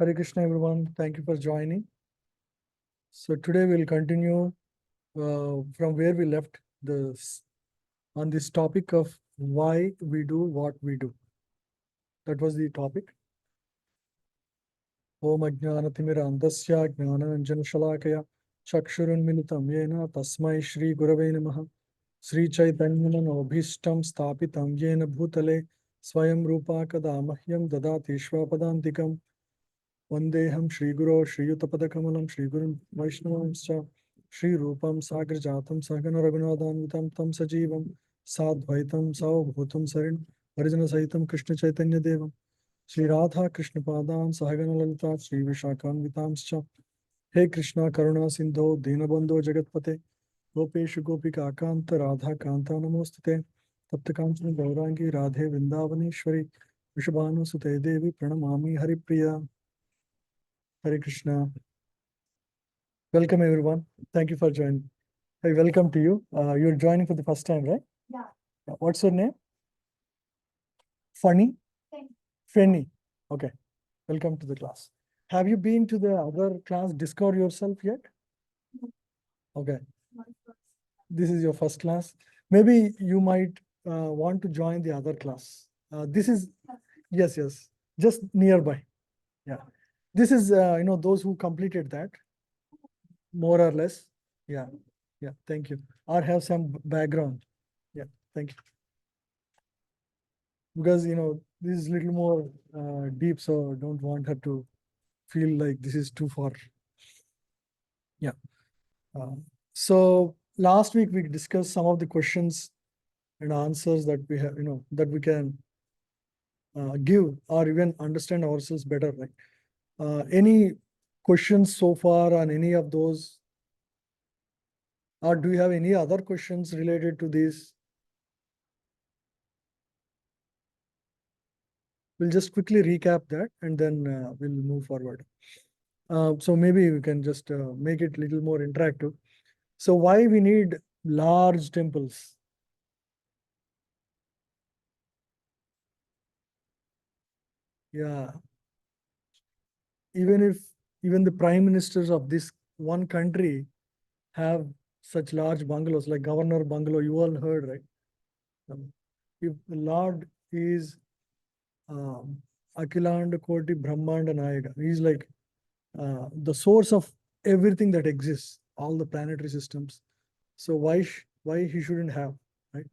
Hare Krishna, everyone. Thank you for joining. So today we'll continue from where we left on this topic of why we do what we do. That was the topic. Om Ajnanatimiraandasya Jnananjana Chakshurunmilitam Yena Tasmai Shri Gurave Namaha Sri Chaitanyanabhishtam Sthapitam Yena Bhutale Swayam Rupa Kadamahyam Dadati Shvapadantikam Vandeham Shri Guru Shri Yutapadakamam Shri Guru Vaishnavamscha Shri Rupam Sagrajatam Sagana Raghunathanvitam Tam Sajivam Sadvaitam Savabhutam Sarin Harijana Sahitam Krishna Chaitanya Devam Shri Radha Krishna Padan Sahagana Lalita Shri Vishakanvitamscha Hey Krishna Karuna Sindho Dinabandho Jagatpate Gopeshu Gopika Kanta Radha Kanta Namostate Taptakanchana Gaurangi Radhe Vrindavaneshwari Vishabhanu Sute Devi Pranamami Haripriya. Hare Krishna. Welcome everyone. Thank you for joining. Hey, welcome to you. You're joining for the first time, right? Yeah. What's your name? Funny? Fanny. Okay. Welcome to the class. Have you been to the other class, Discover Yourself yet? Okay. This is your first class. Maybe you might want to join the other class. This is, yes, just nearby. Yeah. This is, those who completed that, more or less. Yeah. Thank you. Or have some background. Yeah, thank you. Because, this is a little more deep, so I don't want her to feel like this is too far. Yeah. So last week we discussed some of the questions and answers that we have, that we can give or even understand ourselves better, right? Any questions so far on any of those? Or do you have any other questions related to this? We'll just quickly recap that and then we'll move forward. So maybe we can just make it a little more interactive. So why we need large temples? Yeah. Even the prime ministers of this one country have such large bungalows, like Governor Bungalow, you all heard, right? If the Lord is Akhiland Koti Brahmanda Nayaka, he's like the source of everything that exists, all the planetary systems. So why he shouldn't have, right?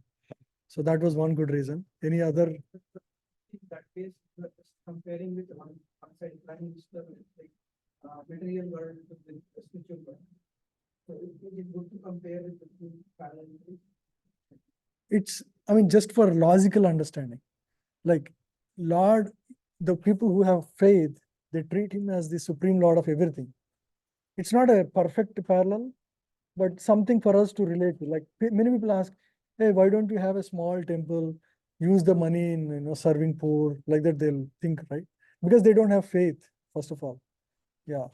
So that was one good reason. Any other? In that case, just comparing with one side planning is like material world with the spiritual world. So it is good to compare with the two parallel. It's, just for logical understanding. Like Lord, the people who have faith, they treat him as the supreme Lord of everything. It's not a perfect parallel, but something for us to relate to. Like many people ask, hey, why don't you have a small temple? Use the money in serving poor, like that they'll think, right? Because they don't have faith, first of all. Yeah.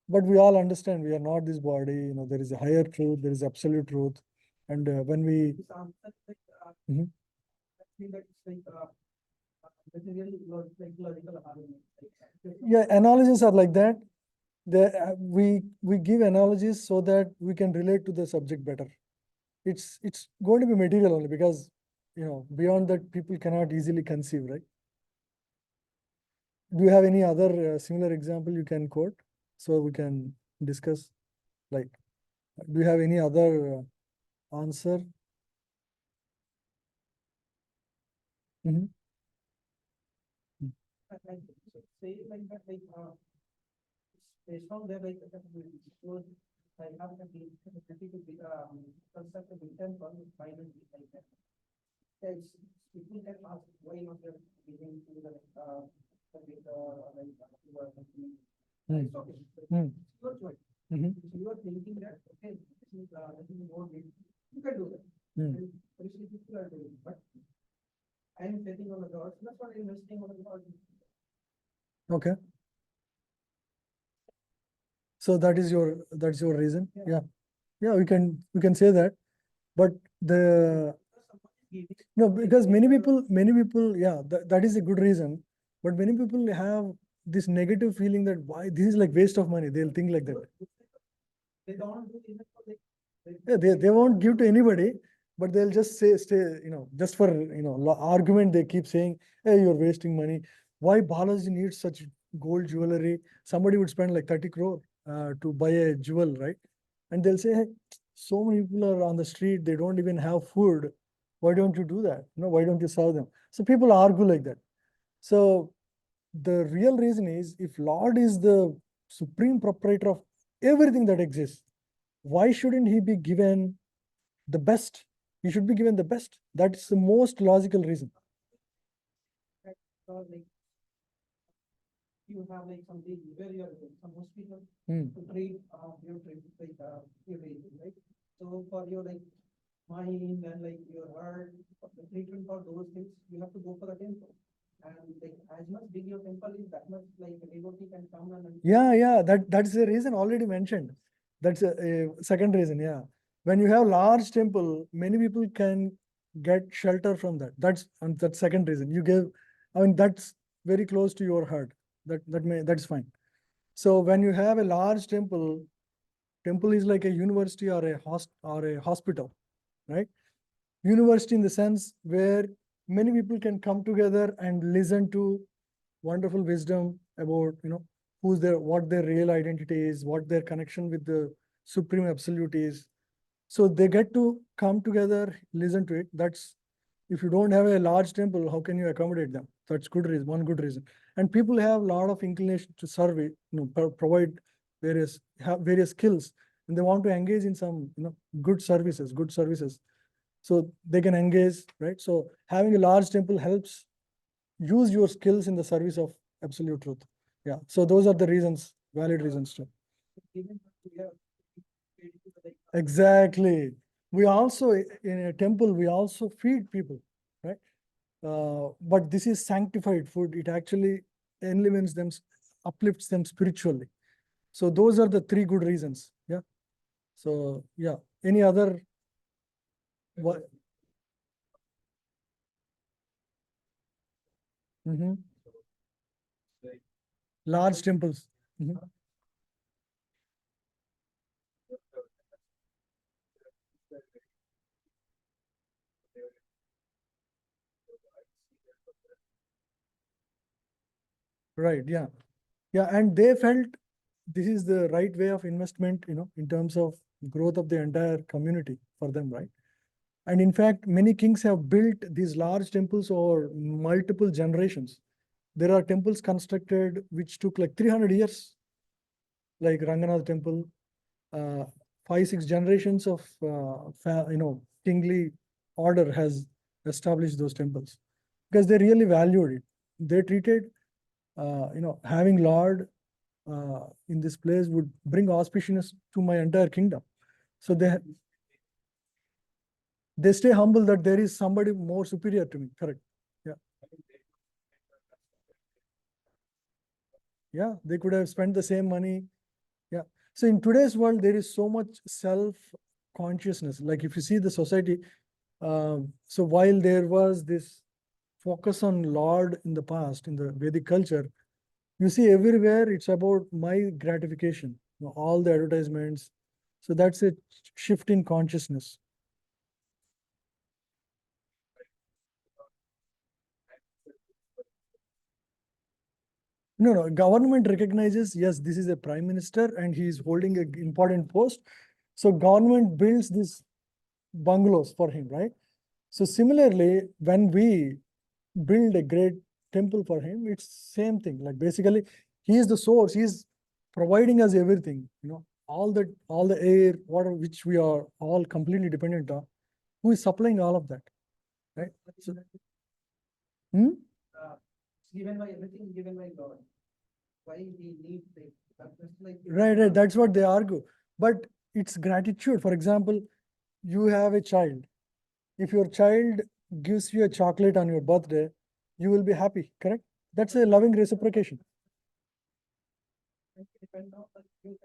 But we all understand we are not this body, there is a higher truth, there is absolute truth. And when we This answer like Mhm. I think that it's like material logical argument. Yeah, analogies are like that. We give analogies so that we can relate to the subject better. It's going to be material only because beyond that people cannot easily conceive, right? Do you have any other similar example you can quote so we can discuss? Like, do you have any other answer? Mhm. Like say like that like based on their like so I have the ability to be construct a big temple finally like that. Yes, people can ask why not they're giving to the Hmm. it's okay. Hmm. It's your choice. Mhm. If you are thinking that okay, this is more big, you can do that. Hmm. And obviously people are doing, but I am betting on the gods. That's what I'm investing on the gods. Okay. So that's your reason. Yeah. Yeah, we can say that. But the no, because many people, yeah, that is a good reason. But many people have this negative feeling that why this is like waste of money. They'll think like that. They don't do even for like. Yeah, they won't give to anybody, but they'll just say, stay, just for, argument, they keep saying, hey, you're wasting money. Why Balaji needs such gold jewelry? Somebody would spend like 30 crore to buy a jewel, right? And they'll say, hey, so many people are on the street, they don't even have food. Why don't you do that? Why don't you serve them? So people argue like that. So the real reason is, if Lord is the supreme proprietor of everything that exists, why shouldn't he be given the best? He should be given the best. That's the most logical reason. Or like you have like something where you are some hospital Hmm. to treat your treat like your baby, right? So for your like mind and like your heart, the treatment for those things, you have to go for the temple. And like as much big your temple is, that much like a devotee can come and. Yeah, that's the reason already mentioned. That's a second reason, yeah. When you have large temple, many people can get shelter from that. That's second reason. That's very close to your heart. That's fine. So when you have a large temple is like a university or a hospital, right? University in the sense where many people can come together and listen to wonderful wisdom about, what their real identity is, what their connection with the supreme absolute is. So they get to come together, listen to it. That's, if you don't have a large temple, how can you accommodate them? That's good reason, one good reason. And people have a lot of inclination to serve it, provide have various skills, and they want to engage in some, good services. So they can engage, right? So having a large temple helps use your skills in the service of absolute truth. Yeah. So those are the reasons, valid reasons too. Even we have like Exactly. We also, in a temple, we also feed people, right? But this is sanctified food. It actually enlivens them, uplifts them spiritually. So those are the three good reasons. Yeah. So yeah. Any other? What? Mhm. Large temples. Mhm. Right. Yeah. Yeah. And they felt this is the right way of investment, in terms of growth of the entire community for them, right? And in fact, many kings have built these large temples over multiple generations. There are temples constructed which took like 300 years, like Ranganath temple. Uh, 5, 6 generations of kingly order has established those temples because they really valued it. They treated, having Lord in this place would bring auspiciousness to my entire kingdom. So they stay humble that there is somebody more superior to me. Correct. Yeah. Yeah. They could have spent the same money. Yeah. So in today's world, there is so much self-consciousness. Like if you see the society, so while there was this focus on Lord in the past, in the Vedic culture, you see everywhere it's about my gratification, all the advertisements. So that's a shift in consciousness. No, government recognizes, yes, this is a prime minister and he is holding an important post. So government builds these bungalows for him, right? So similarly, when we build a great temple for him, it's same thing. Like basically, he is the source. He's providing us everything, all the air, water, which we are all completely dependent on. Who is supplying all of that, right? So, hmm? uh, given by everything given by God. Why we need like that's like Right. That's what they argue. But it's gratitude. For example, you have a child. If your child gives you a chocolate on your birthday, you will be happy, correct? That's a loving reciprocation. depend on the you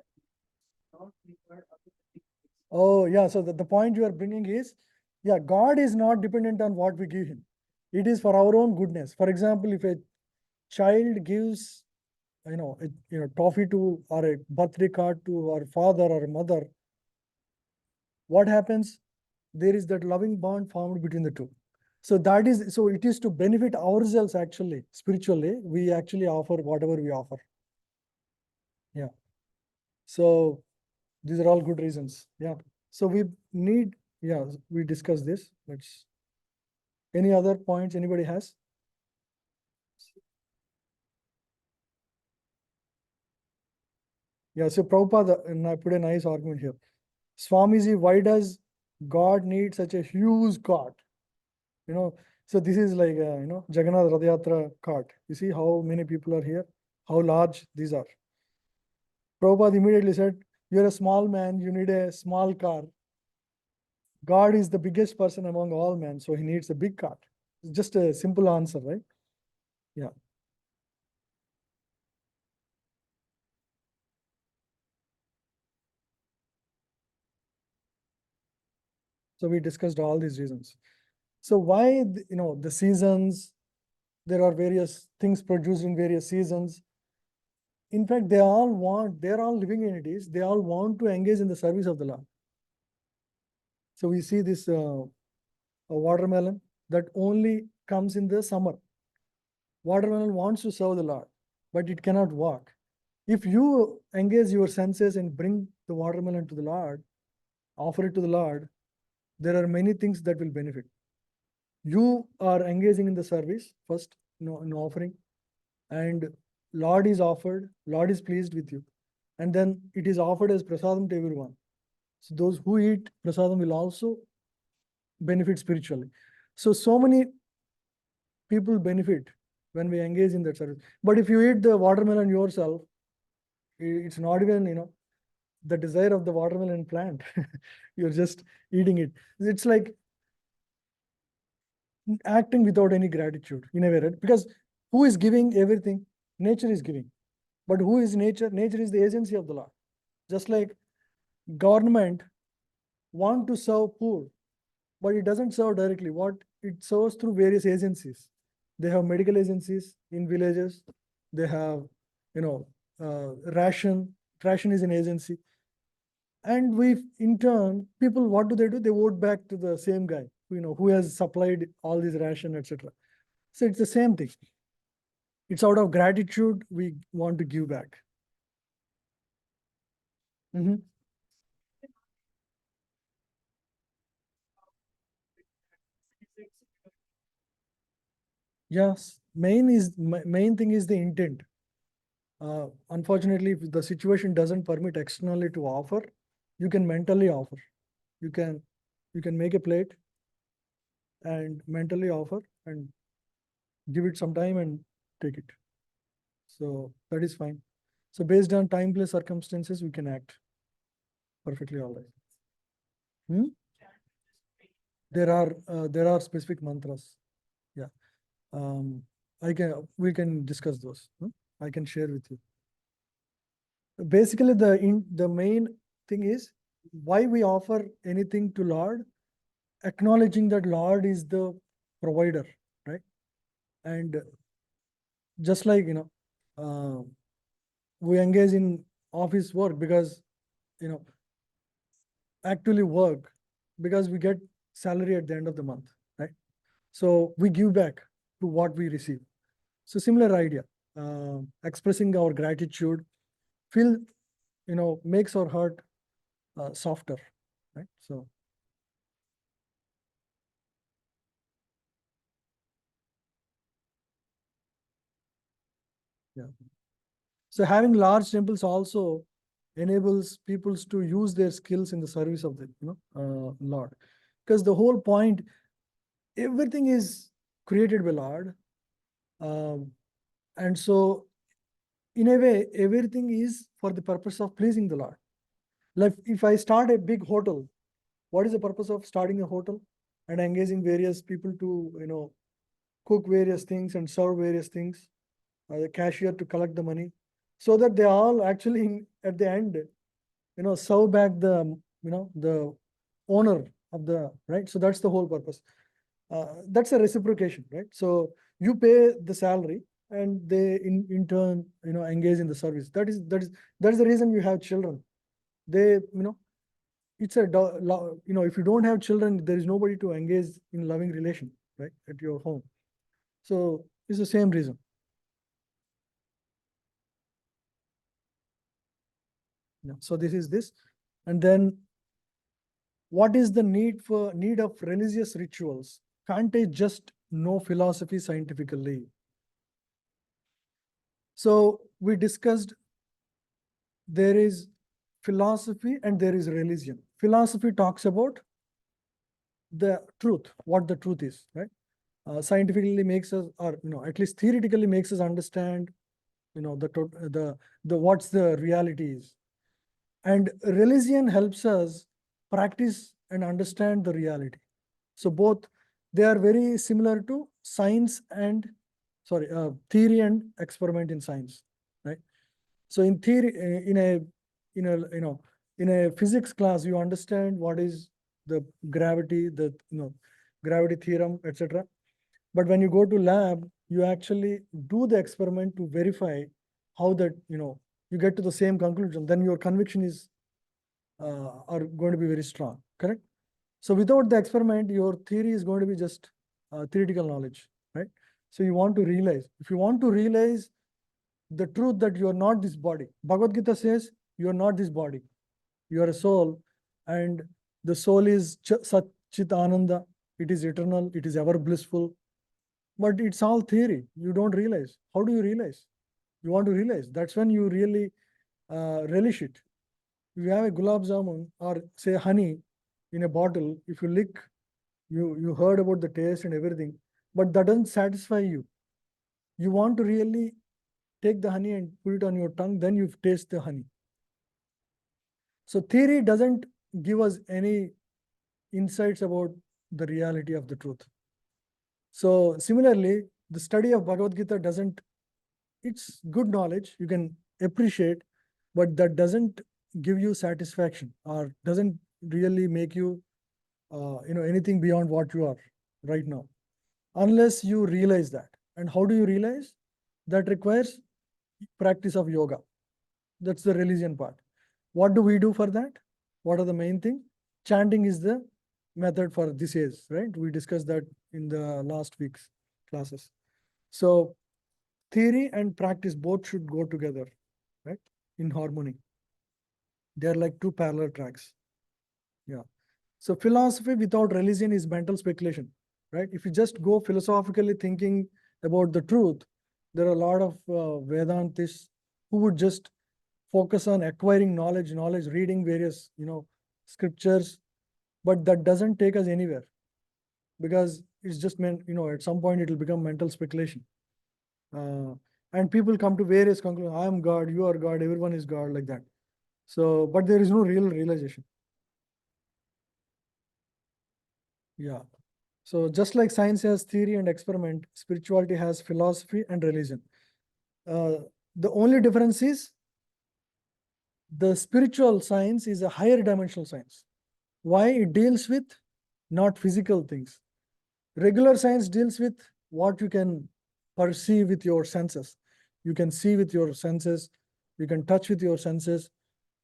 not required of the things. Oh, yeah. So the point you are bringing is, yeah, God is not dependent on what we give him. It is for our own goodness. For example, if a child gives toffee to or a birthday card to our father or mother, what happens? There is that loving bond formed between the two. So it is to benefit ourselves actually, spiritually, we actually offer whatever we offer. Yeah. So these are all good reasons. Yeah. So we discuss this. Any other points anybody has? Yeah, so Prabhupada, and I put a nice argument here. Swamiji, why does God need such a huge cart? So this is like, Jagannath Rath Yatra cart. You see how many people are here, how large these are. Prabhupada immediately said, you're a small man, you need a small car. God is the biggest person among all men, so he needs a big cart. It's just a simple answer, right? Yeah. So we discussed all these reasons. So why, the seasons, there are various things produced in various seasons. In fact, they're all living entities, they all want to engage in the service of the Lord. So we see this a watermelon that only comes in the summer. Watermelon wants to serve the Lord, but it cannot walk. If you engage your senses and bring the watermelon to the Lord, offer it to the Lord, there are many things that will benefit. You are engaging in the service first, in offering, and Lord is offered, Lord is pleased with you. And then it is offered as prasadam to everyone. So those who eat prasadam will also benefit spiritually. So many people benefit when we engage in that service. But if you eat the watermelon yourself, it's not even, the desire of the watermelon plant. You're just eating it. It's like acting without any gratitude in a way, right? Because who is giving everything? Nature is giving. But who is nature? Nature is the agency of the Lord. Just like government want to serve poor, but it doesn't serve directly. What it serves through various agencies. They have medical agencies in villages. They have, ration. Ration is an agency. And in turn, people, what do? They vote back to the same guy, who has supplied all these ration, etc. So it's the same thing. It's out of gratitude we want to give back. Mhm. Yes, main thing is the intent. Unfortunately, if the situation doesn't permit externally to offer, you can mentally offer. You can make a plate and mentally offer and give it some time and take it. So that is fine. So based on time, place, circumstances, we can act perfectly all right. Hmm? There are specific mantras. Yeah. We can discuss those. I can share with you. Basically, the main thing is why we offer anything to Lord, acknowledging that Lord is the provider, right? And just like, we engage in office work because, actually work because we get salary at the end of the month, right? So we give back to what we receive. So similar idea, expressing our gratitude, feel, makes our heart softer, right? So yeah. So having large temples also enables peoples to use their skills in the service of the Lord, because the whole point, everything is created by Lord, um, and so in a way everything is for the purpose of pleasing the Lord. Like if I start a big hotel, what is the purpose of starting a hotel and engaging various people to cook various things and serve various things, the cashier to collect the money, so that they all actually at the end serve back the owner of the, right? So that's the whole purpose. That's a reciprocation, right? So you pay the salary and they in turn, engage in the service. That is the reason you have children. They, it's if you don't have children, there is nobody to engage in loving relation, right, at your home. So it's the same reason. Yeah. So this is this. And then what is the need of religious rituals? Can't I just know philosophy scientifically? So we discussed there is philosophy and there is religion. Philosophy talks about the truth, what the truth is, right? Scientifically makes us, or at least theoretically makes us understand, the what's the reality is. And religion helps us practice and understand the reality. So both, they are very similar to science and theory and experiment in science, right? So in theory, in a physics class, you understand what is the gravity, gravity theorem, etc. But when you go to lab, you actually do the experiment to verify how that, you get to the same conclusion. Then your conviction is are going to be very strong, correct? So without the experiment, your theory is going to be just theoretical knowledge, right? So you want to realize, if you want to realize the truth that you are not this body. Bhagavad Gita says you are not this body. You are a soul, and the soul is Sat Chit Ananda. It is eternal. It is ever blissful. But it's all theory. You don't realize. How do you realize? You want to realize. That's when you really relish it. If you have a gulab jamun or say honey in a bottle, if you lick, you heard about the taste and everything, but that doesn't satisfy you. You want to really take the honey and put it on your tongue, then you taste the honey. So theory doesn't give us any insights about the reality of the truth. So similarly, the study of Bhagavad Gita doesn't, it's good knowledge, you can appreciate, but that doesn't give you satisfaction or doesn't really make you, anything beyond what you are right now, unless you realize that. And how do you realize? That requires practice of yoga. That's the religion part. What do we do for that? What are the main thing? Chanting is the method for this age, right? We discussed that in the last week's classes. So theory and practice both should go together, right? In harmony. They're like two parallel tracks. Yeah. So philosophy without religion is mental speculation, right? If you just go philosophically thinking about the truth, there are a lot of Vedantists who would just focus on acquiring knowledge, reading various, scriptures, but that doesn't take us anywhere because it's just meant, at some point it will become mental speculation. And people come to various conclusions. I am God, you are God, everyone is God, like that. So, but there is no real realization. Yeah. So just like science has theory and experiment, spirituality has philosophy and religion. The only difference is the spiritual science is a higher dimensional science. Why? It deals with not physical things. Regular science deals with what you can perceive with your senses. You can see with your senses, you can touch with your senses.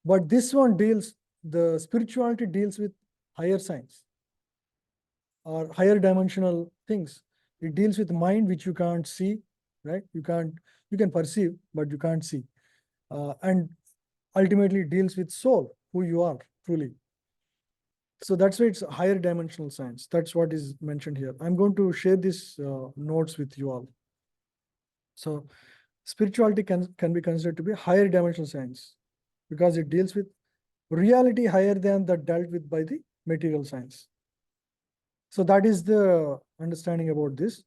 But this one the spirituality deals with higher science or higher dimensional things. It deals with mind, which you can't see, right? You can perceive, but you can't see. And ultimately it deals with soul, who you are truly. So that's why it's a higher dimensional science. That's what is mentioned here. I'm going to share these notes with you all. So spirituality can be considered to be higher dimensional science because it deals with reality higher than that dealt with by the material science. So that is the understanding about this.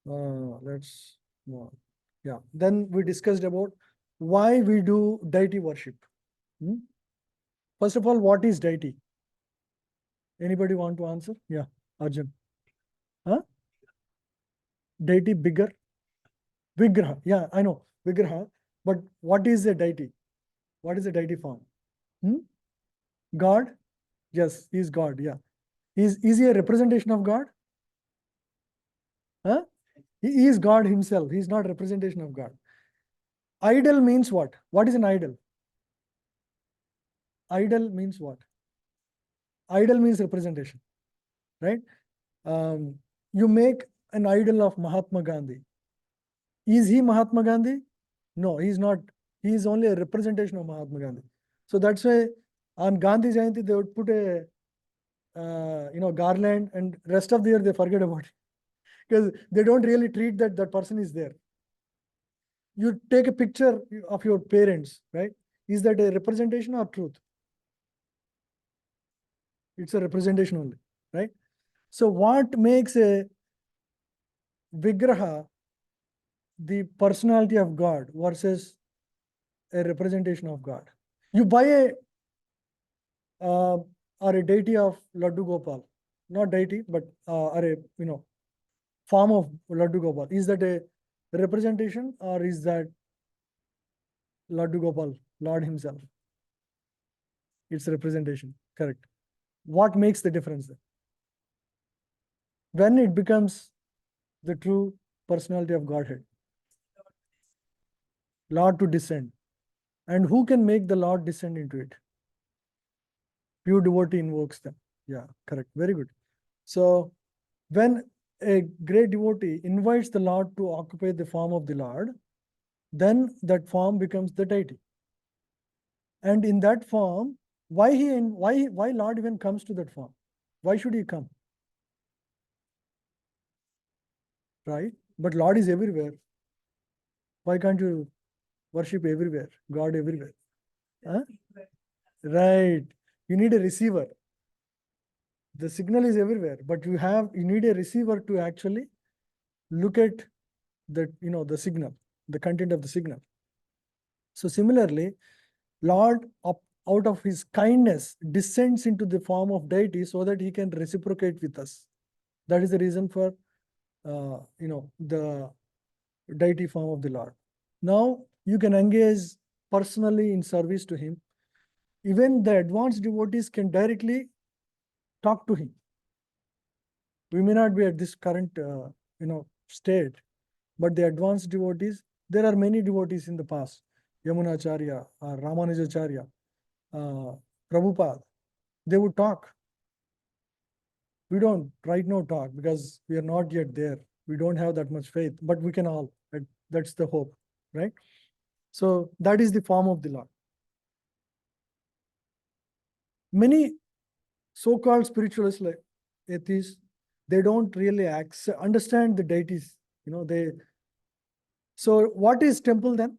Let's move on. Yeah. Then we discussed about why we do deity worship. First of all, what is deity? Anybody want to answer? Yeah, Arjun. Huh? Deity bigger? Vigraha. Yeah, I know. Vigraha. But what is a deity? What is a deity form? God? Yes, he is God. Yeah. Is he a representation of God? Huh? He is God himself. He is not representation of God. Idol means what? What is an idol? Idol means what? Idol means representation, right? You make an idol of Mahatma Gandhi. Is he Mahatma Gandhi? No, he is not. He is only a representation of Mahatma Gandhi. So that's why on Gandhi Jayanti they would put a garland, and rest of the year they forget about it because they don't really treat that person is there. You take a picture of your parents, right? Is that a representation or truth? It's a representation only, right? So what makes a Vigraha the personality of God versus a representation of God? You buy a or a deity of Laddu Gopal, not deity, but or a form of Laddu Gopal. Is that a representation or is that Laddu Gopal, Lord himself? It's a representation, correct. What makes the difference then? When it becomes the true personality of Godhead, Lord to descend. And who can make the Lord descend into it? Pure devotee invokes them. Yeah, correct. Very good. So when a great devotee invites the Lord to occupy the form of the Lord, then that form becomes the deity. And in that form, why Lord even comes to that form? Why should he come? Right? But Lord is everywhere. Why can't you worship everywhere? God everywhere. Huh? Right. You need a receiver. The signal is everywhere, but you need a receiver to actually look at the signal, the content of the signal. So similarly, Lord out of his kindness descends into the form of deity so that he can reciprocate with us. That is the reason for the deity form of the Lord. Now you can engage personally in service to him. Even the advanced devotees can directly talk to him. We may not be at this current state, but the advanced devotees, there are many devotees in the past, Yamunacharya, Ramanujacharya, Prabhupada, they would talk. We don't right now talk because we are not yet there. We don't have that much faith, but we can all. That's the hope, right? So that is the form of the Lord. Many so-called spiritualists like atheists, they don't really understand the deities. So what is temple then?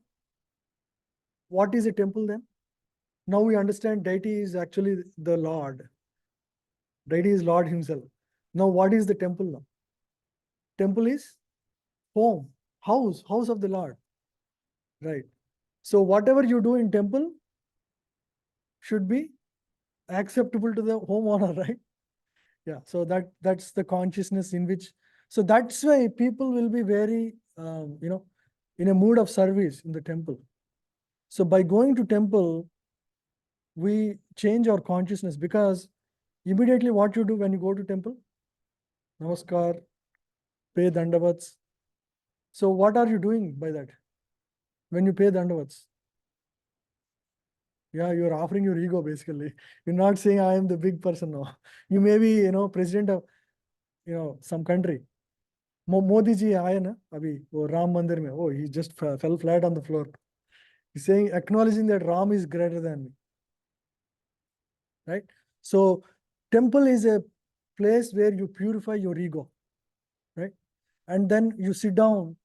What is a temple then? Now we understand deity is actually the Lord. Deity is Lord himself. Now what is the temple now? Temple is home, house of the Lord. Right. So whatever you do in temple should be acceptable to the homeowner, right? Yeah. So that's the consciousness in which. So that's why people will be very, in a mood of service in the temple. So by going to temple, we change our consciousness because immediately what you do when you go to temple? Namaskar, pay dandavats. So what are you doing by that? When you pay dandavats? Yeah, you're offering your ego basically. You're not saying I am the big person now. You may be, president of, some country. Modi ji aaya na abhi wo Ram Mandir mein. Oh, he just fell flat on the floor. He's saying, acknowledging that Ram is greater than me. Right? So temple is a place where you purify your ego. Right? And then you sit down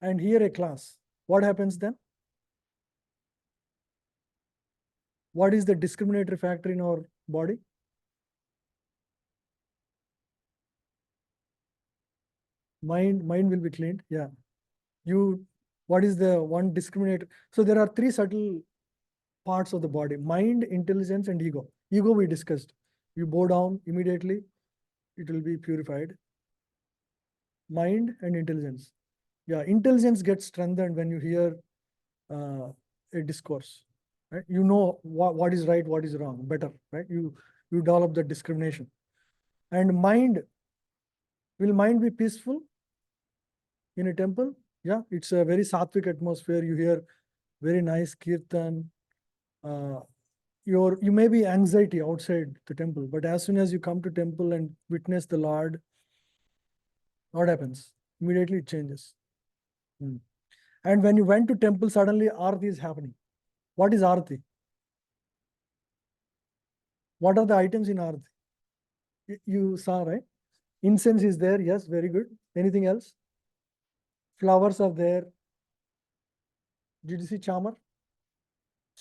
and hear a class. What happens then? What is the discriminatory factor in our body? Mind will be cleaned. Yeah. What is the one discriminator? So there are three subtle parts of the body: mind, intelligence, and ego. Ego we discussed. You bow down immediately, it will be purified. Mind and intelligence. Yeah, intelligence gets strengthened when you hear a discourse. Right? You know what is right, what is wrong better. Right? You develop the discrimination. And mind, will mind be peaceful? in a temple? Yeah, it's a very sattvic atmosphere. You hear very nice kirtan. Uh, you may be anxiety outside the temple, but as soon as you come to temple and witness the Lord, what happens? Immediately it changes. Hmm. And when you went to temple, suddenly Aarti is happening. What is Aarti? What are the items in Aarti? You saw, right? Incense is there. Yes, very good. Anything else? Flowers are there. Did you see chamar?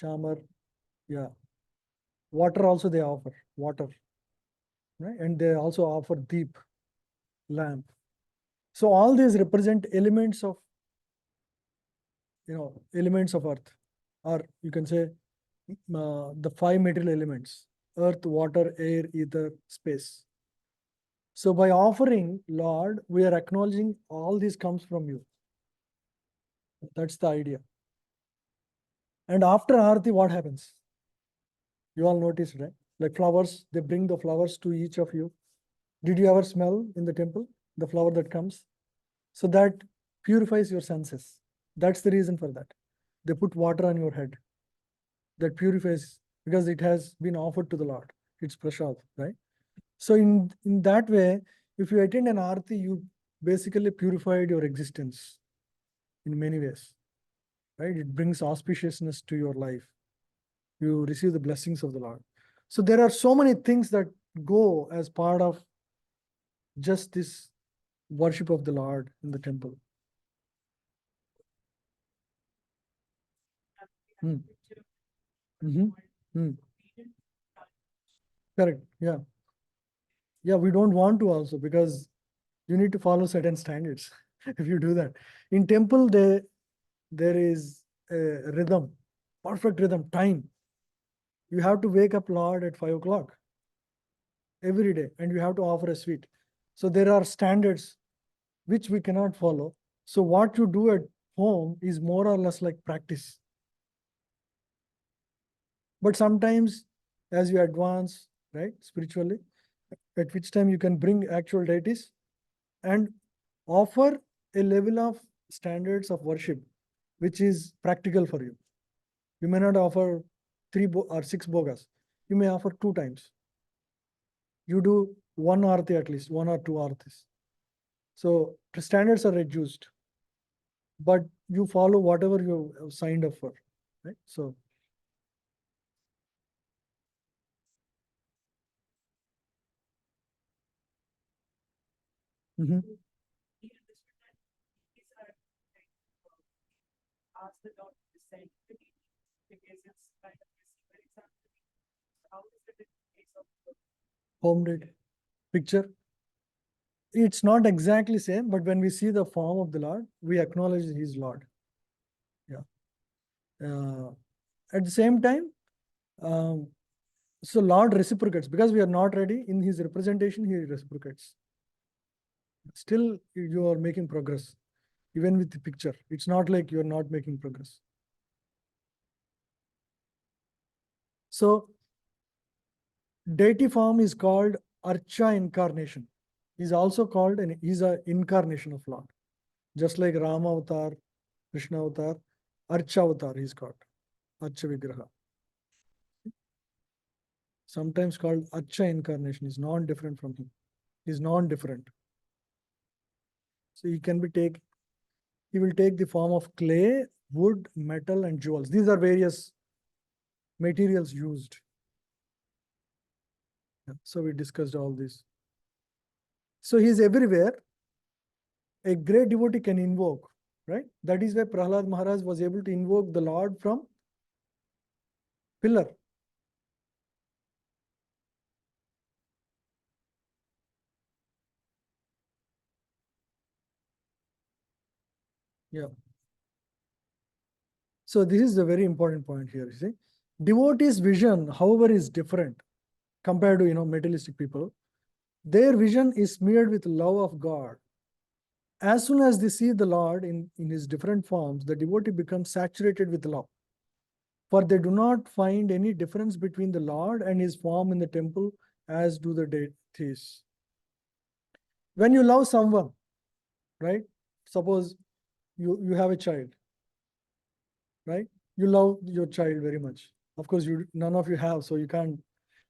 Chamar, yeah. Water also they offer. Water, right? And they also offer deep, lamp. So all these represent elements of, elements of earth, or you can say the five material elements: earth, water, air, ether, space. So by offering, Lord, we are acknowledging all this comes from you. That's the idea. And after Aarti, what happens? You all noticed, right? Like flowers, they bring the flowers to each of you. Did you ever smell in the temple the flower that comes? So that purifies your senses. That's the reason for that. They put water on your head. That purifies because it has been offered to the Lord. It's prasad, right? So in that way, if you attend an aarti, you basically purified your existence in many ways, right? It brings auspiciousness to your life. You receive the blessings of the Lord. So there are so many things that go as part of just this worship of the Lord in the temple. Hmm. Hmm. Correct. Yeah. Yeah, we don't want to also because you need to follow certain standards if you do that. In temple, there is a rhythm, perfect rhythm, time. You have to wake up Lord at 5 o'clock every day, and you have to offer a sweet. So there are standards which we cannot follow. So what you do at home is more or less like practice. But sometimes, as you advance, right, spiritually, at which time you can bring actual deities and offer a level of standards of worship which is practical for you. You may not offer or six bogas. You may offer 2 times. You do one arti at least, 1 or 2 artis. So the standards are reduced, but you follow whatever you have signed up for, right? So. Mhm. Ask the Lord to send the because it's kind of very something. How is it in the case of Home date picture. It's not exactly same, but when we see the form of the Lord, we acknowledge He is Lord. Yeah. At the same time, um, so Lord reciprocates because we are not ready in His representation. He reciprocates. Still, you are making progress, even with the picture. It's not like you are not making progress. So, deity form is called Archa incarnation. He's also called he's an incarnation of Lord. Just like Rama avatar, Krishna avatar, Archa avatar he's called. Archa Vigraha. Sometimes called Archa incarnation is non-different from him. He's non-different. So he will take the form of clay, wood, metal, and jewels. These are various materials used. Yeah, so we discussed all this. So he's everywhere. A great devotee can invoke, right? That is why Prahlad Maharaj was able to invoke the Lord from pillar. Yeah. So this is a very important point here. You see, devotees' vision, however, is different compared to materialistic people. Their vision is smeared with love of God. As soon as they see the Lord in his different forms, the devotee becomes saturated with love. For they do not find any difference between the Lord and his form in the temple, as do the deities. When you love someone, right? suppose you have a child, right? You love your child very much. Of course, none of you have, so you can't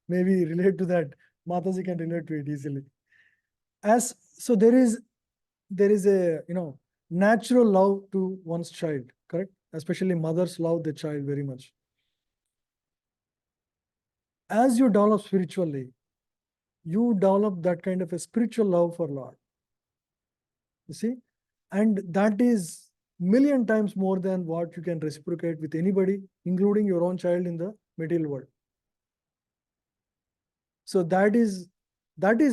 maybe relate to that. Mataji can relate to it easily. So there is a natural love to one's child, correct? Especially mothers love their child very much. As you develop spiritually, you develop that kind of a spiritual love for Lord. You see, and that is million times more than what you can reciprocate with anybody, including your own child in the material world. So that is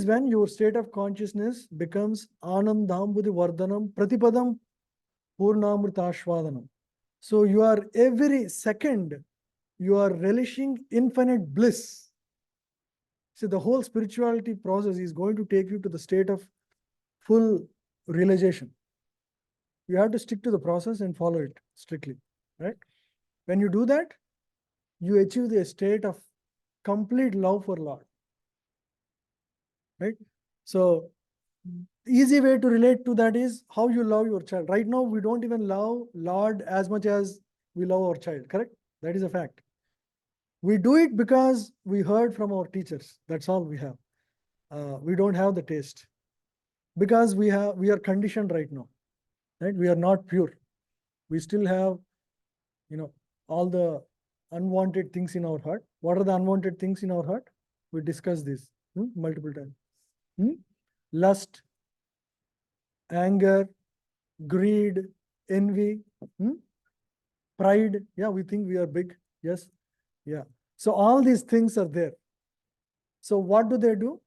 when your state of consciousness becomes anandambudi vardhanam pratipadam purnamritashvadanam. So you are every second you are relishing infinite bliss. So the whole spirituality process is going to take you to the state of full realization. You have to stick to the process and follow it strictly, right? When you do that, you achieve the state of complete love for Lord, right? So easy way to relate to that is how you love your child. Right now, we don't even love Lord as much as we love our child, correct? That is a fact. We do it because we heard from our teachers. That's all we have. We don't have the taste because we are conditioned right now, right? We are not pure. We still have, all the unwanted things in our heart. What are the unwanted things in our heart? We discussed this multiple times. Lust, anger, greed, envy, pride. Yeah, we think we are big. Yes. Yeah. So all these things are there. So what do?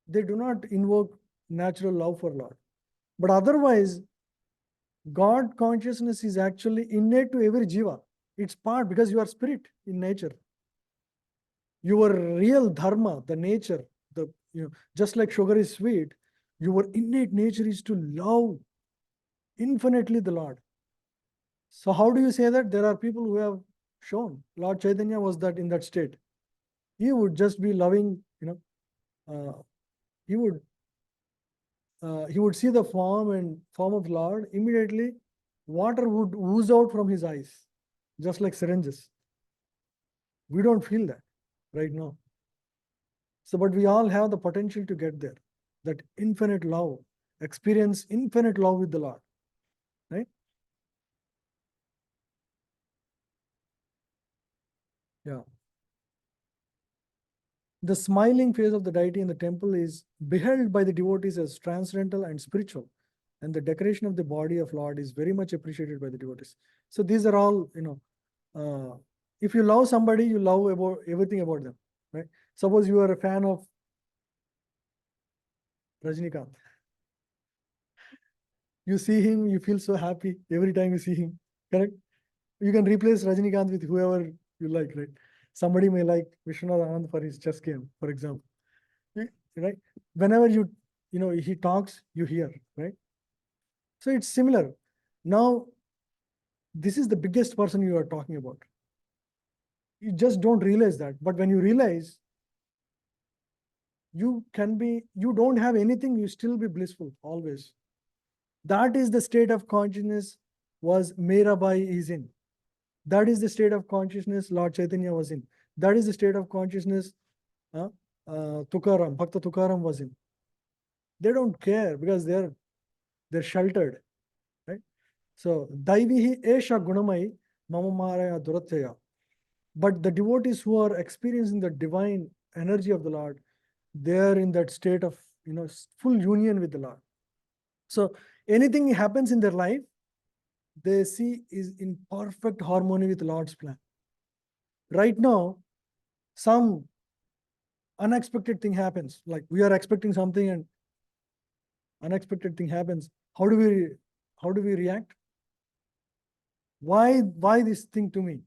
They do not invoke natural love for Lord. But otherwise, God consciousness is actually innate to every jiva. It's part because you are spirit in nature. Your real dharma, the nature, just like sugar is sweet, your innate nature is to love infinitely the Lord. So how do you say that? There are people who have shown Lord Chaitanya was that in that state. He would just be loving, he would see the form of Lord. Immediately, water would ooze out from his eyes, just like syringes. We don't feel that right now. So, but we all have the potential to get there. That infinite love, experience infinite love with the Lord, right? Yeah. The smiling face of the deity in the temple is beheld by the devotees as transcendental and spiritual. And the decoration of the body of Lord is very much appreciated by the devotees. So these are all, if you love somebody, you love about everything about them, right? Suppose you are a fan of Rajinikanth. You see him, you feel so happy every time you see him, correct? You can replace Rajinikanth with whoever you like, right? Somebody may like Vishwanath Anand for his chess game, for example, right? Whenever he talks, you hear, right? So it's similar. Now, this is the biggest person you are talking about. You just don't realize that. But when you realize, you don't have anything, you still be blissful always. That is the state of consciousness was Mirabai is in. That is the state of consciousness Lord Chaitanya was in. That is the state of consciousness Tukaram, Bhakta Tukaram was in. They don't care because they're sheltered, right? So, Daivihi Esha Gunamai Mamamaraya Duratyaya. But the devotees who are experiencing the divine energy of the Lord, they are in that state of full union with the Lord. So anything happens in their life, they see is in perfect harmony with the Lord's plan. Right now, some unexpected thing happens, like we are expecting something and unexpected thing happens. How do we react? Why this thing to me?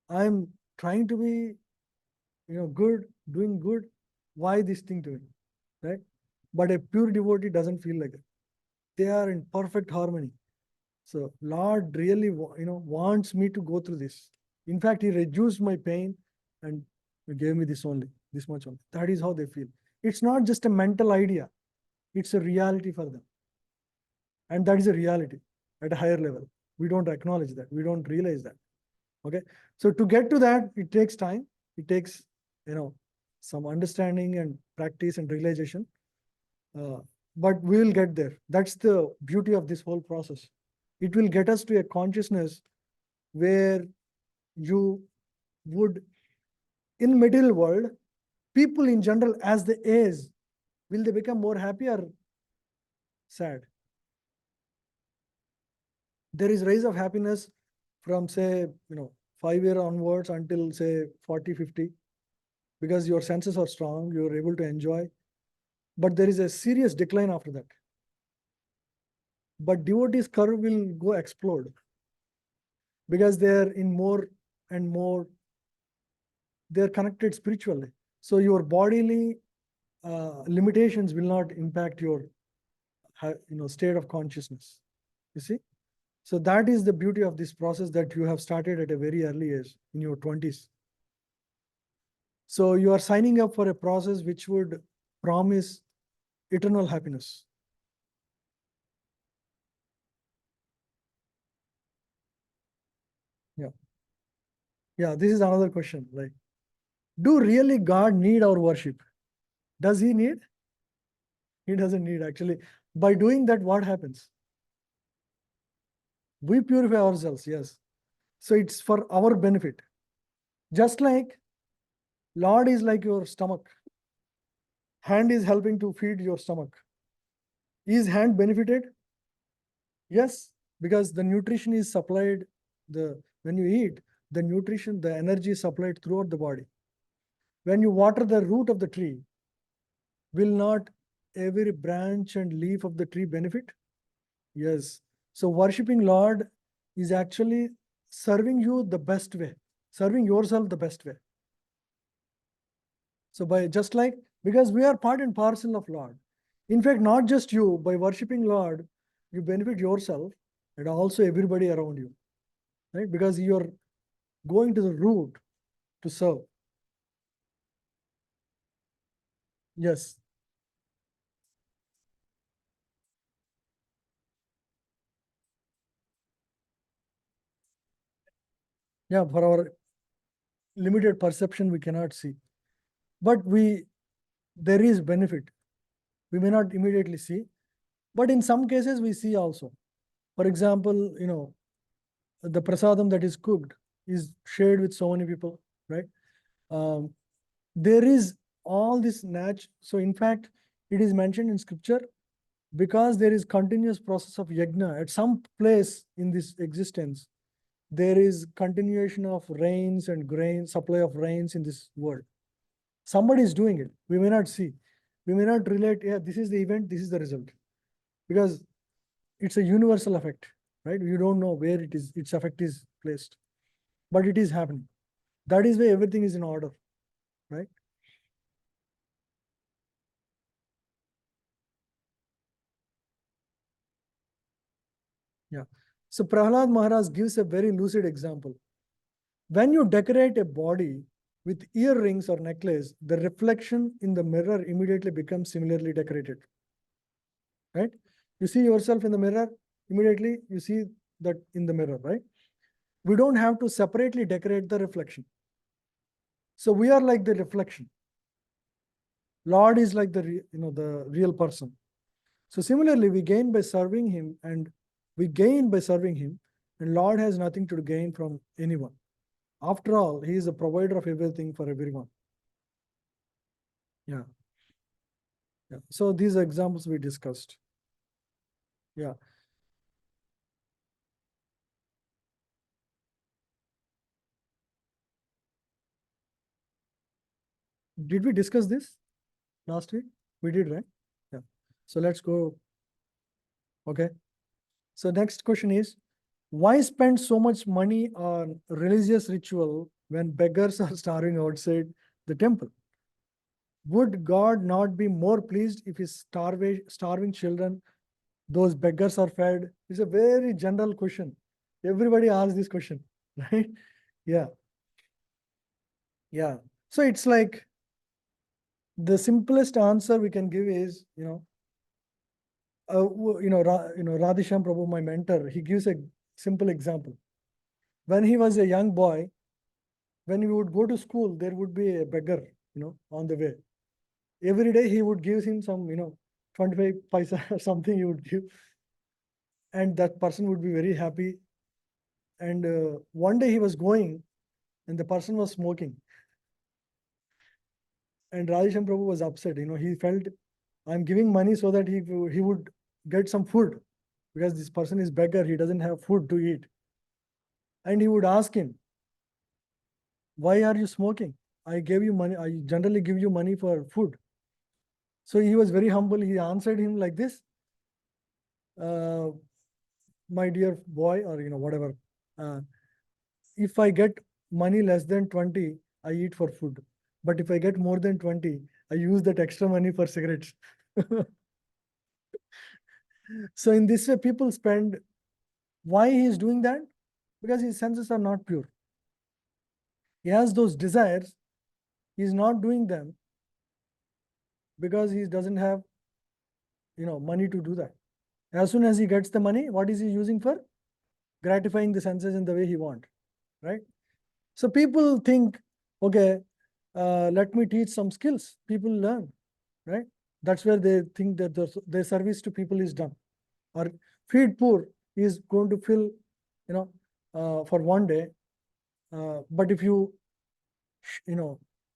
I'm trying to be good, doing good. Why this thing to me? Right? But a pure devotee doesn't feel like that. They are in perfect harmony. So Lord really wants me to go through this. In fact, he reduced my pain and gave me this much only. That is how they feel. It's not just a mental idea. It's a reality for them. And that is a reality at a higher level. We don't acknowledge that. We don't realize that. Okay. So to get to that, it takes time. It takes, some understanding and practice and realization. But we will get there. That's the beauty of this whole process. It will get us to a consciousness where you would, in material world, people in general, as they age, will they become more happy or sad? There is rise of happiness from, say, 5 year onwards until, say, 40, 50, because your senses are strong, you're able to enjoy. But there is a serious decline after that. But devotees' curve will go explode because they're in more and more, they're connected spiritually. So your bodily limitations will not impact your state of consciousness. You see? So that is the beauty of this process that you have started at a very early age, in your 20s. So you are signing up for a process which would promise eternal happiness. Yeah. Yeah, this is another question. Like, do really God need our worship? Does he need? He doesn't need, actually. By doing that, what happens? We purify ourselves, yes. So it's for our benefit. Just like Lord is like your stomach. Hand is helping to feed your stomach. Is hand benefited? Yes, because the nutrition is supplied, when you eat, the nutrition, the energy is supplied throughout the body. When you water the root of the tree, will not every branch and leaf of the tree benefit? Yes. So worshipping Lord is actually serving you the best way, serving yourself the best way. So by just like, because we are part and parcel of Lord. In fact, not just you, by worshipping Lord, you benefit yourself and also everybody around you, right? Because you're going to the root to serve. Yes. Yeah, for our limited perception, we cannot see. But there is benefit. We may not immediately see, but in some cases we see also. For example, the prasadam that is cooked is shared with so many people, right? There is all this so in fact, it is mentioned in scripture, because there is continuous process of yajna at some place in this existence. There is continuation of rains and grain, supply of rains in this world. Somebody is doing it. We may not see. We may not relate, yeah, this is the event, this is the result. Because it's a universal effect, right? You don't know where its effect is placed, but it is happening. That is why everything is in order, right? Yeah. So Prahlad Maharaj gives a very lucid example. When you decorate a body with earrings or necklace, the reflection in the mirror immediately becomes similarly decorated, right? You see yourself in the mirror, immediately you see that in the mirror, right? We don't have to separately decorate the reflection. So we are like the reflection. Lord is like the real person. So similarly, we gain by serving him, and Lord has nothing to gain from anyone. After all, he is the provider of everything for everyone. Yeah. Yeah. So these examples we discussed. Yeah. Did we discuss this last week? We did, right? Yeah. So let's go. Okay. So next question is, why spend so much money on religious ritual when beggars are starving outside the temple? Would God not be more pleased if his starving children, those beggars, are fed? It's a very general question. Everybody asks this question, right? Yeah. Yeah. So it's like, the simplest answer we can give is, Radhisham Prabhu, my mentor, he gives a simple example. When he was a young boy, when he would go to school, there would be a beggar, on the way. Every day he would give him some, 25 paisa or something he would give. And that person would be very happy. And one day he was going and the person was smoking. And Radhisham Prabhu was upset. He felt, I'm giving money so that he would get some food, because this person is beggar, he doesn't have food to eat. And he would ask him, why are you smoking? I gave you money. I generally give you money for food. So he was very humble. He answered him like this, my dear boy, or whatever. If I get money less than 20, I eat for food. But if I get more than 20, I use that extra money for cigarettes. So in this way, people spend. Why he is doing that? Because his senses are not pure. He has those desires. He is not doing them because he doesn't have, money to do that. As soon as he gets the money, what is he using for? Gratifying the senses in the way he wants, right? So people think, okay, let me teach some skills. People learn, right? That's where they think that their service to people is done. Or feed poor is going to fill, for one day. But if you,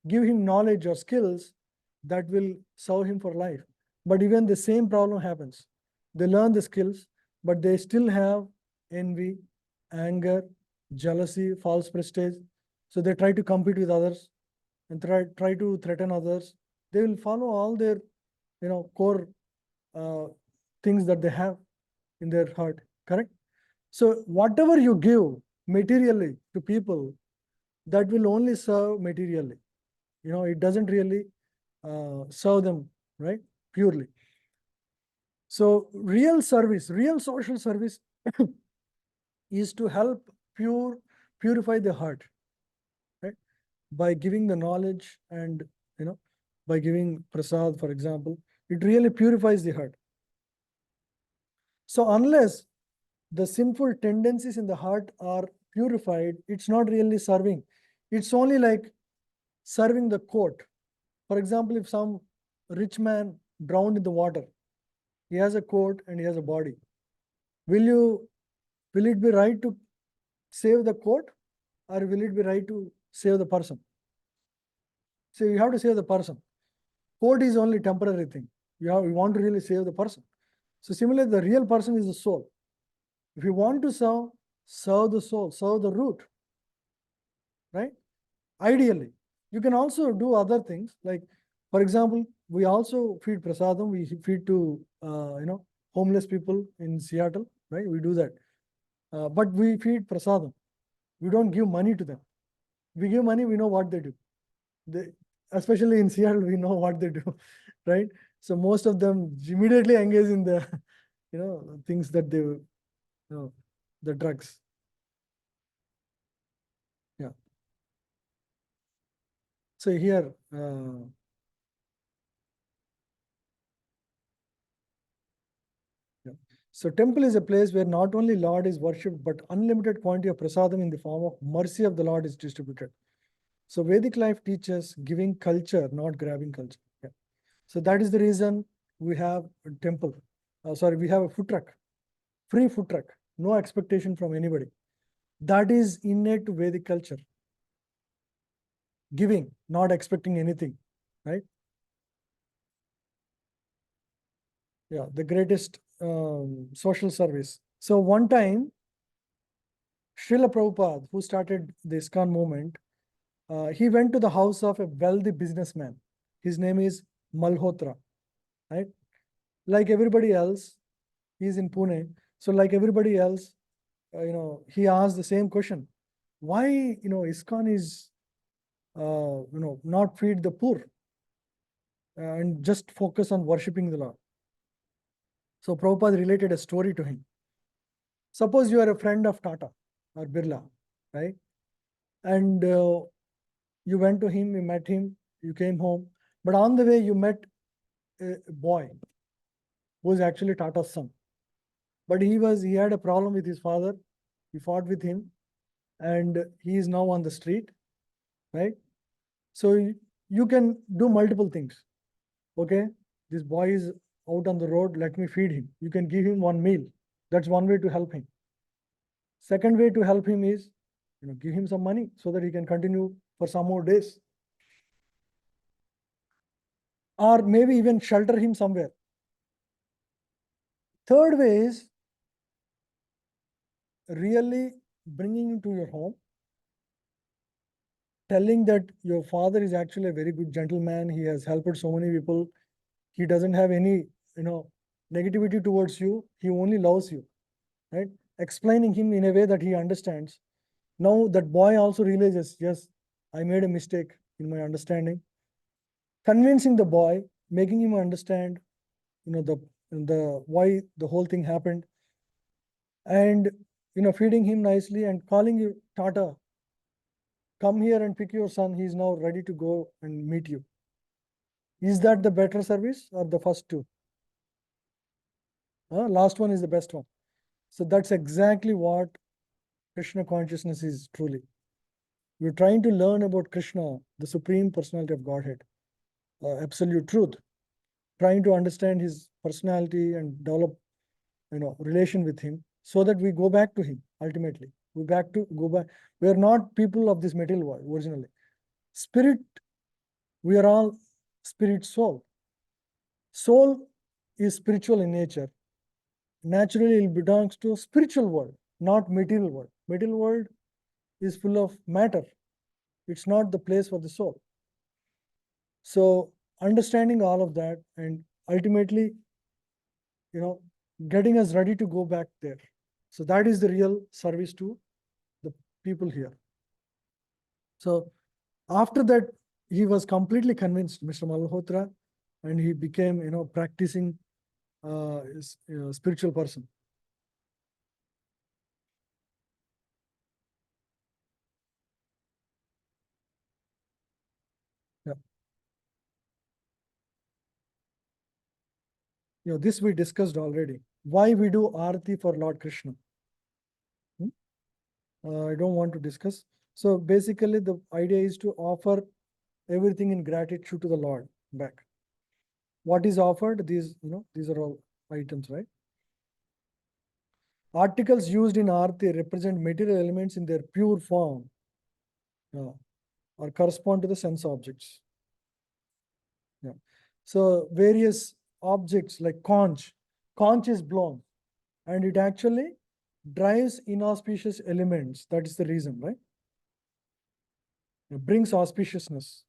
give him knowledge or skills, that will serve him for life. But even the same problem happens. They learn the skills, but they still have envy, anger, jealousy, false prestige. So they try to compete with others and try to threaten others. They will follow all their, core things that they have in their heart, correct? So whatever you give materially to people, that will only serve materially. It doesn't really serve them, right? Purely. So real service, real social service is to help purify the heart, right? By giving the knowledge and, by giving prasad, for example, it really purifies the heart. So unless the sinful tendencies in the heart are purified, it's not really serving. It's only like serving the court. For example, if some rich man drowned in the water, he has a coat and he has a body. Will it be right to save the coat, or will it be right to save the person? So you have to save the person. Coat is only temporary thing. You want to really save the person. So similarly, the real person is the soul. If you want to serve the soul, serve the root, right? Ideally, you can also do other things. Like, for example, we also feed prasadam. We feed to homeless people in Seattle, right? We do that. But we feed prasadam. We don't give money to them. We give money, we know what they do. Especially in Seattle, we know what they do, right? So most of them immediately engage in the, things that they, the drugs. Yeah. So here, so temple is a place where not only Lord is worshipped, but unlimited quantity of prasadam in the form of mercy of the Lord is distributed. So Vedic life teaches giving culture, not grabbing culture. Yeah. So that is the reason we have a temple. We have a food truck, free food truck, no expectation from anybody. That is innate to Vedic culture. Giving, not expecting anything, right? Yeah, the greatest social service. So one time, Srila Prabhupada, who started the ISKCON movement, he went to the house of a wealthy businessman. His name is Malhotra, right? Like everybody else, he's in Pune. So like everybody else, he asked the same question. Why, ISKCON is, not feed the poor and just focus on worshipping the Lord. So Prabhupada related a story to him. Suppose you are a friend of Tata or Birla, right? And you went to him, you met him, you came home. But on the way, you met a boy. who is actually Tata's son. But he had a problem with his father. He fought with him, and he is now on the street, right? So you can do multiple things. Okay, this boy is out on the road, let me feed him. You can give him one meal. That's one way to help him. Second way to help him is, give him some money so that he can continue for some more days. Or maybe even shelter him somewhere. Third way is really bringing him to your home, telling that your father is actually a very good gentleman. He has helped so many people. He doesn't have any, negativity towards you. He only loves you, right? Explaining him in a way that he understands. Now that boy also realizes, yes, I made a mistake in my understanding. Convincing the boy, making him understand, the why the whole thing happened, and feeding him nicely and calling you Tata. Come here and pick your son. He is now ready to go and meet you. Is that the better service or the first two? Last one is the best one. So that's exactly what Krishna consciousness is truly. We're trying to learn about Krishna, the Supreme Personality of Godhead, absolute truth, trying to understand his personality and develop, relation with him so that we go back to him ultimately. We are not people of this material world originally. Spirit, we are all spirit soul. Soul is spiritual in nature. Naturally, it belongs to a spiritual world, not material world. Material world is full of matter. It's not the place for the soul. So understanding all of that and ultimately, getting us ready to go back there. So that is the real service to the people here. So after that, he was completely convinced, Mr. Malhotra, and he became, practicing spiritual person. Yeah. This we discussed already. Why we do Aarti for Lord Krishna? I don't want to discuss. So basically, the idea is to offer everything in gratitude to the Lord back. What is offered? These are all items, right? Articles used in Aarti represent material elements in their pure form, or correspond to the sense objects. Yeah. So various objects like conch is blown, and it actually drives inauspicious elements. That is the reason, right? It brings auspiciousness.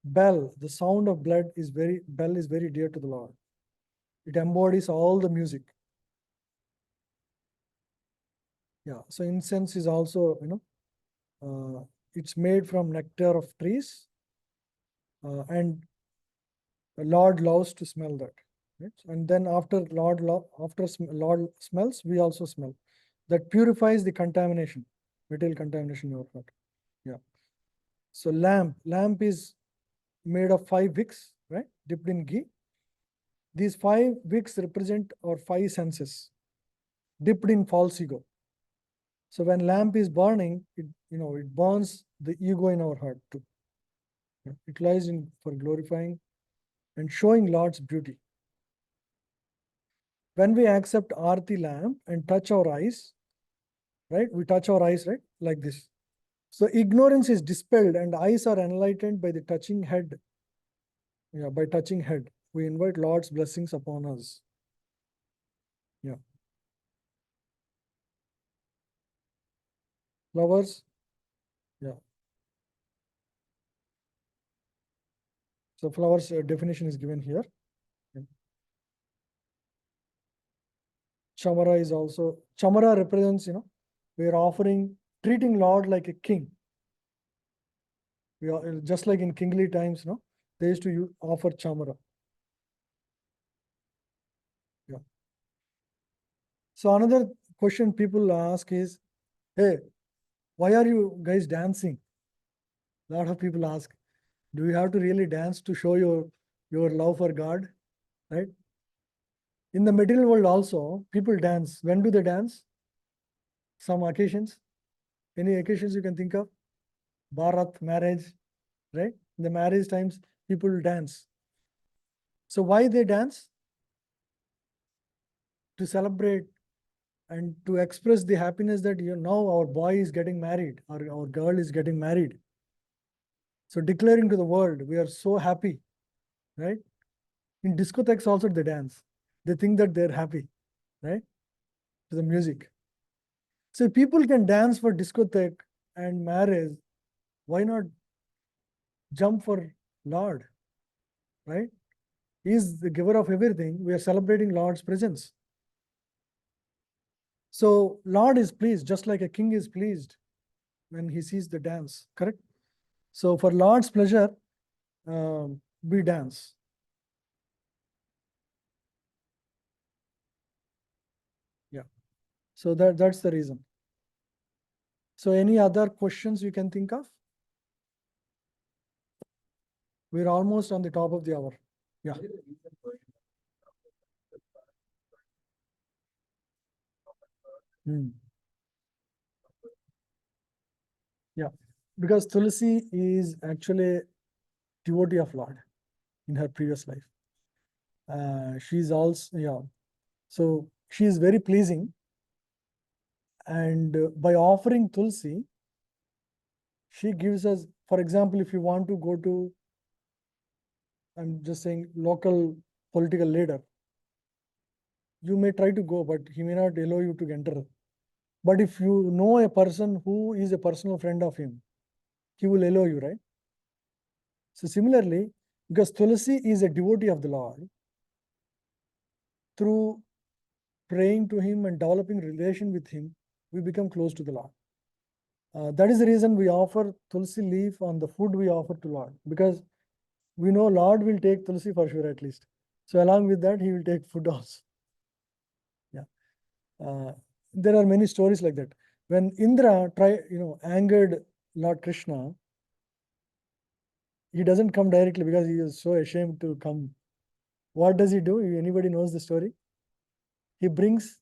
Bell, the sound of bell is very dear to the Lord. It embodies all the music. Yeah. So incense is also, it's made from nectar of trees, and the Lord loves to smell that. Right? And then after Lord smells, we also smell. That purifies the contamination, material contamination in your heart. Yeah. So lamp is made of 5 wicks, right? Dipped in ghee. These 5 wicks represent our 5 senses, dipped in false ego. So when lamp is burning, it burns the ego in our heart too. It lies in for glorifying and showing Lord's beauty. When we accept Aarti lamp and touch our eyes, right? We touch our eyes, right? Like this. So ignorance is dispelled and eyes are enlightened by the touching head. Yeah, by touching head. We invite Lord's blessings upon us. Yeah. Flowers. Yeah. So flowers definition is given here. Yeah. Chamara is also, Chamara represents, we are offering, treating Lord like a king. We are just like in kingly times, they used to offer Chamara. Yeah. So another question people ask is, hey, why are you guys dancing? A lot of people ask, do you have to really dance to show your love for God, right? In the material world also, people dance. When do they dance? Some occasions. Any occasions you can think of? Bharat, marriage, right? In the marriage times, people dance. So why they dance? To celebrate and to express the happiness that now our boy is getting married or our girl is getting married. So declaring to the world, we are so happy, right? In discotheques also they dance. They think that they're happy, right? To the music. So if people can dance for discotheque and marriage, why not jump for Lord, right? He is the giver of everything. We are celebrating Lord's presence. So Lord is pleased, just like a king is pleased when he sees the dance, correct? So for Lord's pleasure, we dance. Yeah. So that's the reason. So any other questions you can think of? We're almost on the top of the hour. Yeah. Hmm. Yeah. Because Tulsi is actually devotee of Lord in her previous life. She's also, yeah. So she is very pleasing. And by offering Tulsi, she gives us, for example, if you want to go to, I'm just saying, local political leader, you may try to go, but he may not allow you to enter. But if you know a person who is a personal friend of him, he will allow you, right? So similarly, because Tulsi is a devotee of the Lord, through praying to him and developing relation with him, we become close to the Lord. That is the reason we offer Tulsi leaf on the food we offer to Lord, because we know Lord will take Tulsi for sure at least. So along with that, he will take food also. Yeah. There are many stories like that. When Indra angered Lord Krishna, he doesn't come directly because he is so ashamed to come. What does he do? If anybody knows the story? He brings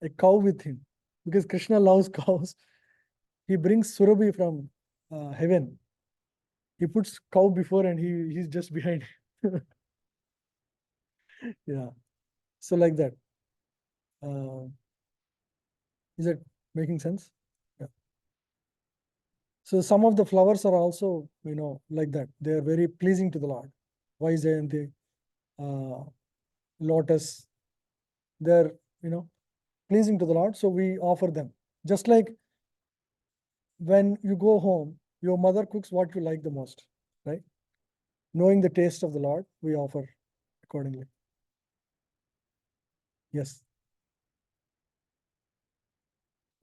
a cow with him because Krishna loves cows. He brings Surabhi from heaven. He puts cow before and he's just behind. Yeah. So like that. Is it making sense? Yeah. So some of the flowers are also, like that. They are very pleasing to the Lord. Vaijayanti, lotus, they're, pleasing to the Lord. So we offer them. Just like when you go home, your mother cooks what you like the most, right? Knowing the taste of the Lord, we offer accordingly. Yes.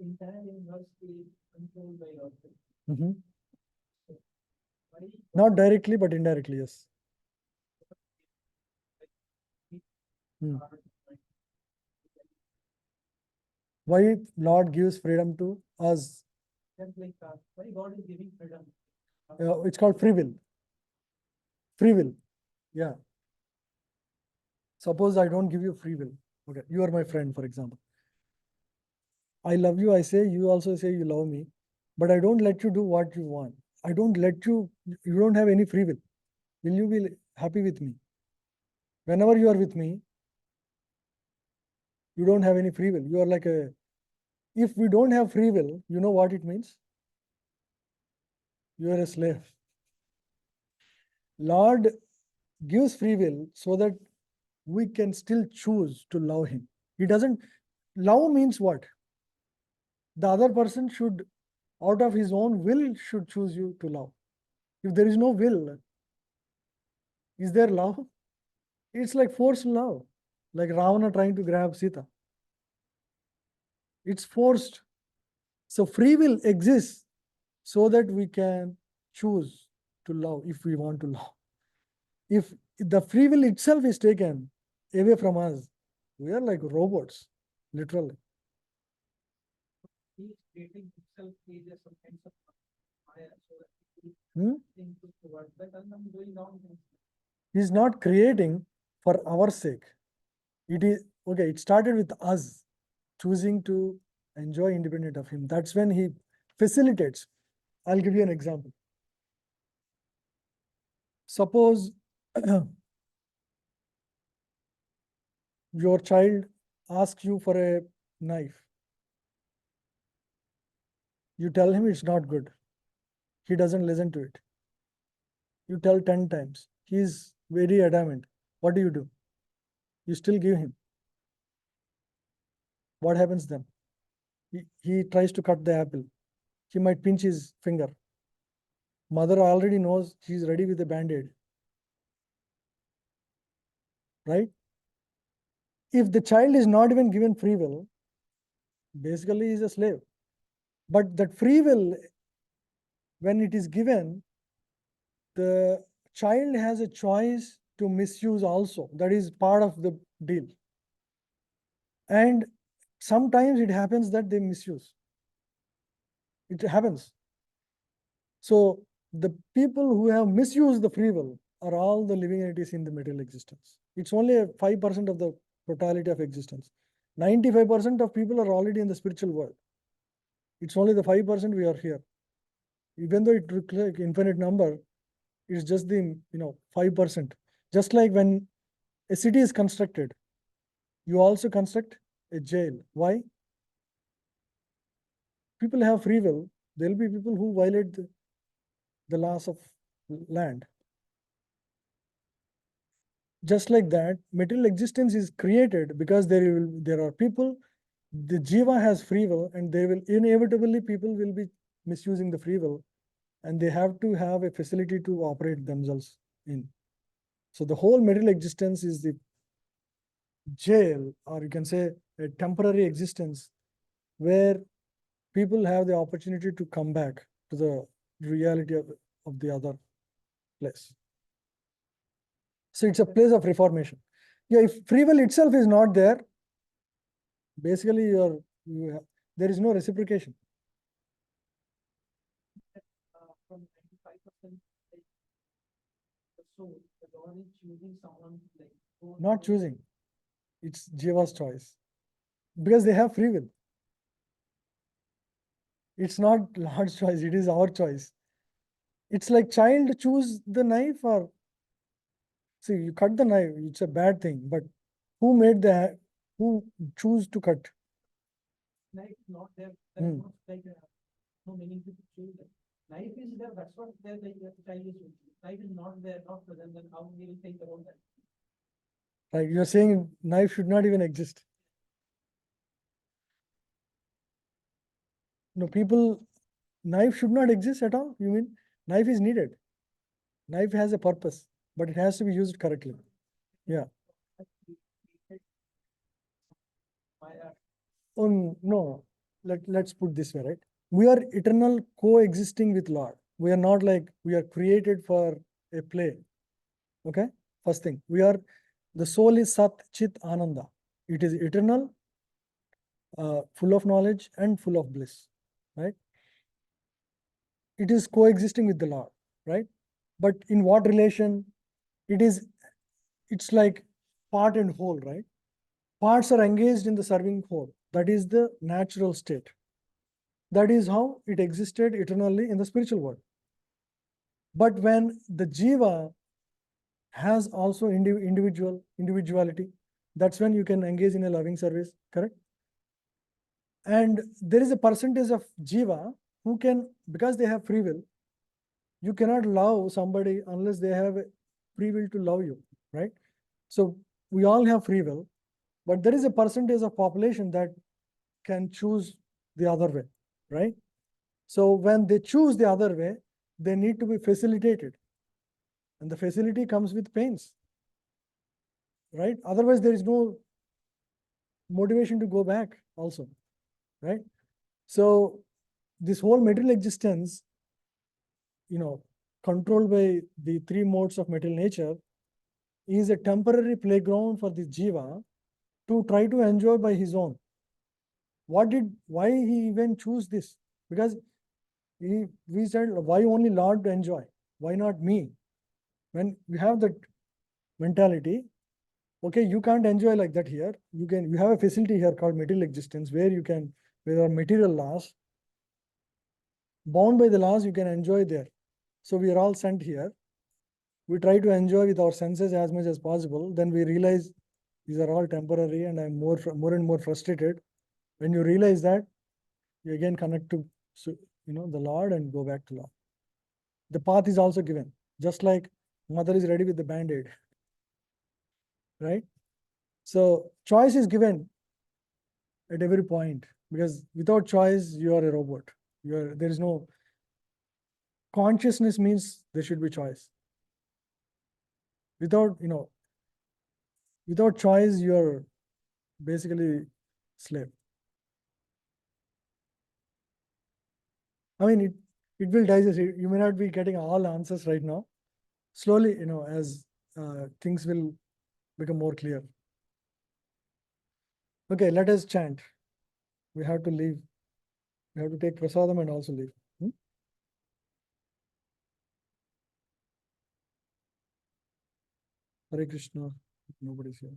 Entire universe is controlled by yourself. Mhm. Why Not directly, but indirectly, yes. Hmm. Why Lord gives freedom to us? just like why God is giving freedom? It's called free will. Free will. Yeah. Suppose I don't give you free will. Okay. You are my friend, for example. I love you, I say, you also say you love me, but I don't let you do what you want. I don't let you, you don't have any free will. Will you be happy with me? Whenever you are with me, you don't have any free will. You are like a, if we don't have free will, you know what it means? You are a slave. Lord gives free will so that we can still choose to love him. He doesn't, love means what? The other person should, out of his own will, should choose you to love. If there is no will, is there love? It's like forced love, like Ravana trying to grab Sita. It's forced. So free will exists so that we can choose to love if we want to love. If the free will itself is taken away from us, we are like robots, literally. He is creating himself as some kinds of fire so that he Hmm? think to work. But I'm doing wrong things. He's not creating for our sake. It is okay. It started with us choosing to enjoy independent of him. That's when he facilitates. I'll give you an example. Suppose your child asks you for a knife. You tell him it's not good. He doesn't listen to it. You tell 10 times. He's very adamant. What do? You still give him. What happens then? He tries to cut the apple. He might pinch his finger. Mother already knows he's ready with a band-aid. Right? If the child is not even given free will, basically he's a slave. But that free will, when it is given, the child has a choice to misuse also. That is part of the deal. And sometimes it happens that they misuse. It happens. So the people who have misused the free will are all the living entities in the material existence. It's only 5% of the totality of existence. 95% of people are already in the spiritual world. It's only the 5% we are here. Even though it looks like infinite number, it's just the 5%. Just like when a city is constructed, you also construct a jail. Why? People have free will. There'll be people who violate the laws of land. Just like that, material existence is created because there are people. The jiva has free will, and they will inevitably people will be misusing the free will, and they have to have a facility to operate themselves in. So the whole material existence is the jail, or you can say a temporary existence, where people have the opportunity to come back to the reality of the other place. So it's a place of reformation. Yeah, if free will itself is not there, basically there is no reciprocation. From 95%, like, the soul, the God is choosing someone to like go Not through- choosing. It's Jiva's choice. Because they have free will. It's not Lord's choice, it is our choice. It's like child choose the knife, or see, you cut the knife, it's a bad thing, but who choose to cut? Knife is not there. There is Hmm. not like no meaning to choose it. Knife is there. That's what they're like. The child is choosing. Knife is not there, not present. Then how we will think about that? Like you're saying knife should not even exist. No, knife should not exist at all. You mean knife is needed? Knife has a purpose, but it has to be used correctly. Yeah. Oh no, let's put this way, right? We are eternal coexisting with Lord. We are not like we are created for a play. Okay? First thing, the soul is Sat Chit Ananda. It is eternal, full of knowledge and full of bliss, right? It is coexisting with the Lord, right? But in what relation? It's like part and whole, right? Parts are engaged in the serving whole. That is the natural state. That is how it existed eternally in the spiritual world. But when the jiva has also individuality, that's when you can engage in a loving service, correct? And there is a percentage of jiva who can, because they have free will, you cannot love somebody unless they have free will to love you, right? So we all have free will, but there is a percentage of population that can choose the other way, right? So when they choose the other way, they need to be facilitated. And the facility comes with pains, right? Otherwise, there is no motivation to go back also, right? So this whole material existence, controlled by the three modes of material nature, is a temporary playground for the jiva to try to enjoy by his own. Why he even choose this? Because we said, why only Lord to enjoy? Why not me? When we have that mentality, Okay, you can't enjoy like that here. You have a facility here called material existence where there are material laws. Bound by the laws, you can enjoy there. So we are all sent here. We try to enjoy with our senses as much as possible. Then we realize these are all temporary and I'm more and more frustrated. When you realize that, you again connect to the Lord and go back to Lord. The path is also given, just like mother is ready with the band-aid, right? So choice is given at every point, because without choice, you are a robot. There is no consciousness, means there should be choice. Without choice, you are basically slave. I mean, it will digest. You may not be getting all answers right now. Slowly, as things will become more clear. Okay, let us chant. We have to leave. We have to take prasadam and also leave. Hare Krishna. Nobody's here.